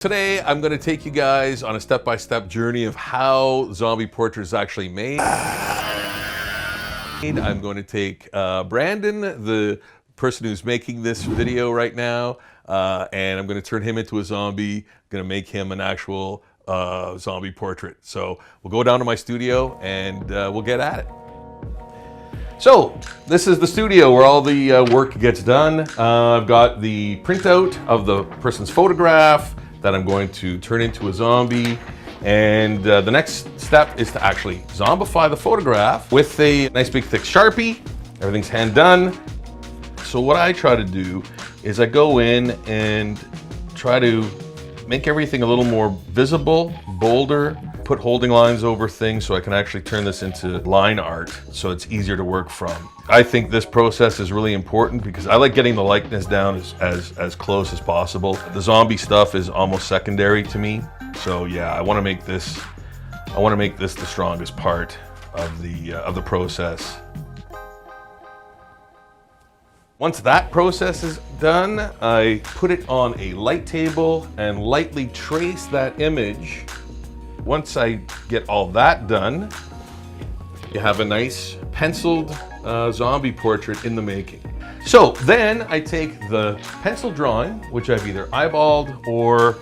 Today, I'm going to take you guys on a step-by-step journey of how zombie portrait is actually made. I'm going to take Brandon, the person who's making this video right now, and I'm going to turn him into a zombie, going to make him an actual zombie portrait. So we'll go down to my studio and we'll get at it. So this is the studio where all the work gets done. I've got the printout of the person's photograph that I'm going to turn into a zombie. And the next step is to actually zombify the photograph with a nice big thick Sharpie. Everything's hand done. So what I try to do is I go in and try to make everything a little more visible, bolder, put holding lines over things so I can actually turn this into line art so it's easier to work from. I think this process is really important because I like getting the likeness down as close as possible. The zombie stuff is almost secondary to me. So yeah, I want to make this the strongest part of the process. Once that process is done, I put it on a light table and lightly trace that image. Once I get all that done, you have a nice penciled zombie portrait in the making. So then I take the pencil drawing, which I've either eyeballed or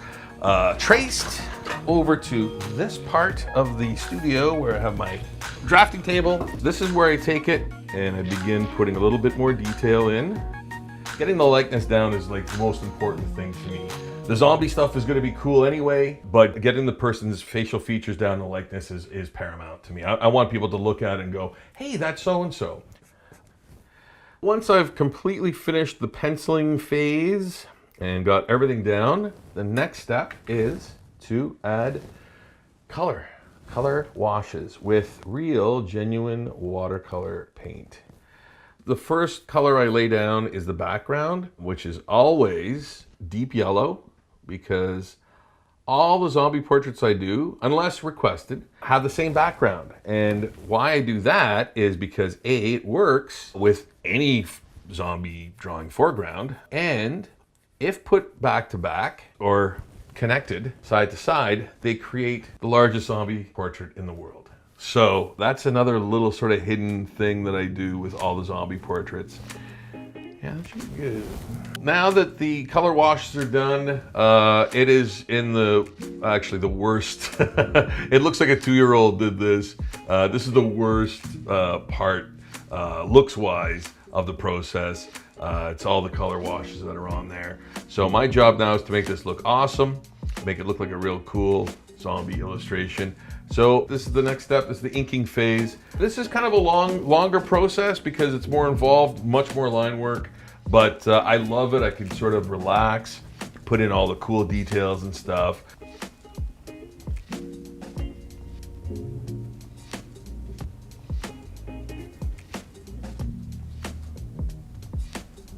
traced, over to this part of the studio where I have my drafting table. This is where I take it and I begin putting a little bit more detail in. Getting the likeness down is like the most important thing to me. The zombie stuff is going to be cool anyway, but getting the person's facial features down, the likeness is paramount to me. I want people to look at it and go, hey, that's so-and-so. Once I've completely finished the penciling phase and got everything down, the next step is to add color washes with real, genuine watercolor paint. The first color I lay down is the background, which is always deep yellow, because all the zombie portraits I do, unless requested, have the same background. And why I do that is because A, it works with any zombie drawing foreground, and if put back to back or connected side to side, they create the largest zombie portrait in the world. So that's another little sort of hidden thing that I do with all the zombie portraits. Yeah, that should be good. Now that the color washes are done, it is in actually the worst. It looks like a 2-year-old did this. This is the worst part, looks-wise, of the process. It's all the color washes that are on there. So my job now is to make this look awesome, make it look like a real cool zombie illustration. So this is the next step, this is the inking phase. This is kind of a longer process because it's more involved, much more line work, but I love it. I can sort of relax, put in all the cool details and stuff.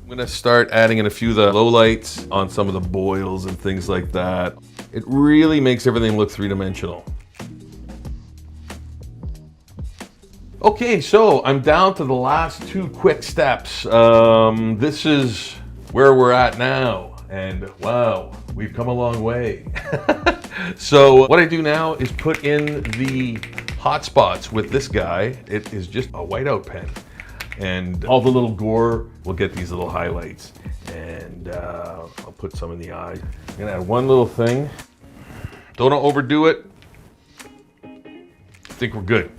I'm gonna start adding in a few of the lowlights on some of the boils and things like that. It really makes everything look three-dimensional. Okay, so I'm down to the last 2 quick steps. This is where we're at now, and wow, we've come a long way. So what I do now is put in the hot spots with this guy. It is just a whiteout pen, and all the little gore will get these little highlights, and I'll put some in the eye. I'm gonna add one little thing. Don't overdo it. I think we're good.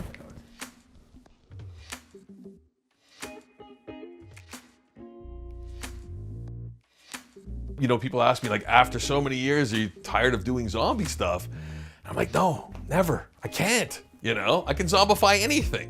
You know, people ask me, like, after so many years, are you tired of doing zombie stuff? And I'm like, no, never. I can't. You know, I can zombify anything.